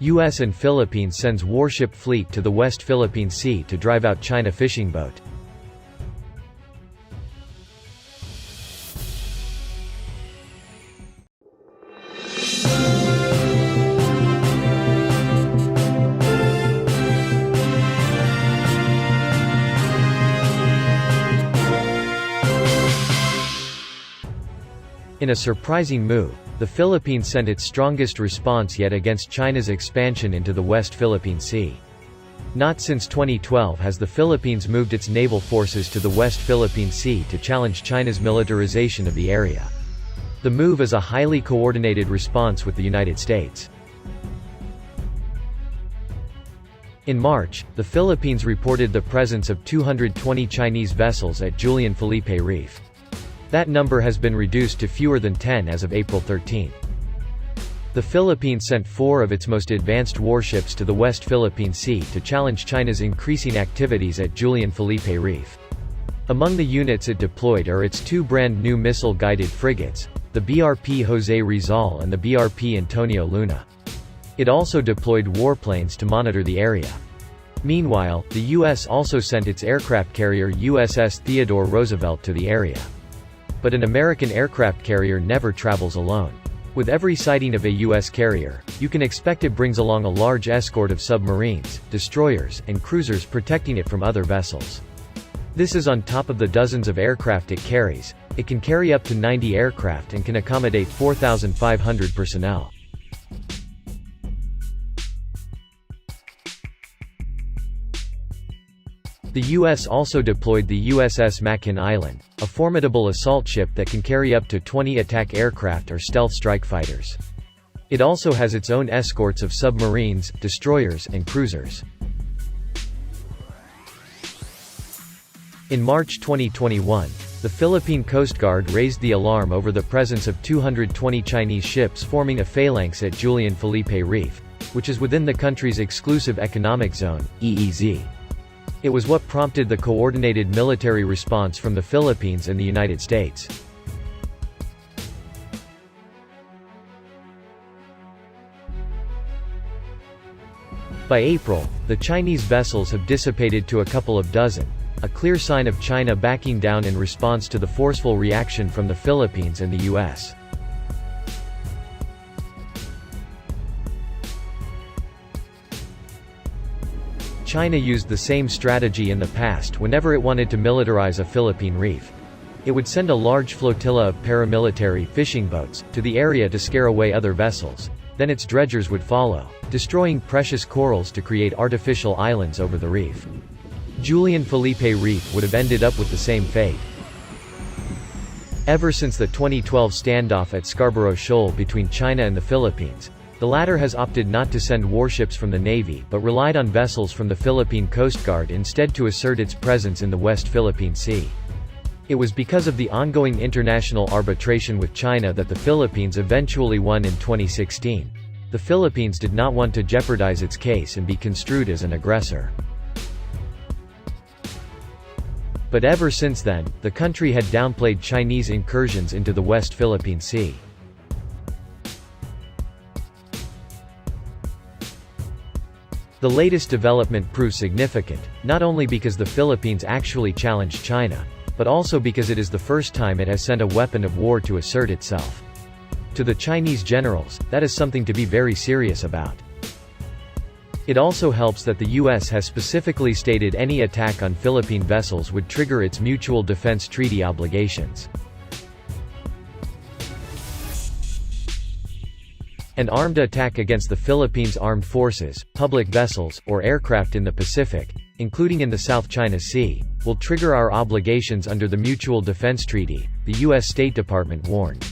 U.S. and Philippines sends warship fleet to the West Philippine Sea to drive out China fishing boat. In a surprising move, the Philippines sent its strongest response yet against China's expansion into the West Philippine Sea. Not since 2012 has the Philippines moved its naval forces to the West Philippine Sea to challenge China's militarization of the area. The move is a highly coordinated response with the United States. In March, the Philippines reported the presence of 220 Chinese vessels at Julian Felipe Reef. That number has been reduced to fewer than 10 as of April 13. The Philippines sent 4 of its most advanced warships to the West Philippine Sea to challenge China's increasing activities at Julian Felipe Reef. Among the units it deployed are its 2 brand-new missile-guided frigates, the BRP José Rizal and the BRP Antonio Luna. It also deployed warplanes to monitor the area. Meanwhile, the U.S. also sent its aircraft carrier USS Theodore Roosevelt to the area. But an American aircraft carrier never travels alone. With every sighting of a U.S. carrier, you can expect it brings along a large escort of submarines, destroyers, and cruisers protecting it from other vessels. This is on top of the dozens of aircraft it carries. It can carry up to 90 aircraft and can accommodate 4,500 personnel. The U.S. also deployed the USS Makin Island, a formidable assault ship that can carry up to 20 attack aircraft or stealth strike fighters. It also has its own escorts of submarines, destroyers, and cruisers. In March 2021, the Philippine Coast Guard raised the alarm over the presence of 220 Chinese ships forming a phalanx at Julian Felipe Reef, which is within the country's exclusive economic zone, EEZ. It was what prompted the coordinated military response from the Philippines and the United States. By April, the Chinese vessels have dissipated to a couple of dozen, a clear sign of China backing down in response to the forceful reaction from the Philippines and the U.S. China used the same strategy in the past whenever it wanted to militarize a Philippine reef. It would send a large flotilla of paramilitary fishing boats to the area to scare away other vessels. Then its dredgers would follow, destroying precious corals to create artificial islands over the reef. Julian Felipe Reef would have ended up with the same fate. Ever since the 2012 standoff at Scarborough Shoal between China and the Philippines, the latter has opted not to send warships from the Navy but relied on vessels from the Philippine Coast Guard instead to assert its presence in the West Philippine Sea. It was because of the ongoing international arbitration with China that the Philippines eventually won in 2016. The Philippines did not want to jeopardize its case and be construed as an aggressor. But ever since then, the country had downplayed Chinese incursions into the West Philippine Sea. The latest development proved significant, not only because the Philippines actually challenged China, but also because it is the first time it has sent a weapon of war to assert itself. To the Chinese generals, that is something to be very serious about. It also helps that the U.S. has specifically stated any attack on Philippine vessels would trigger its Mutual Defense Treaty obligations. An armed attack against the Philippines' armed forces, public vessels, or aircraft in the Pacific, including in the South China Sea, will trigger our obligations under the Mutual Defense Treaty, the U.S. State Department warned.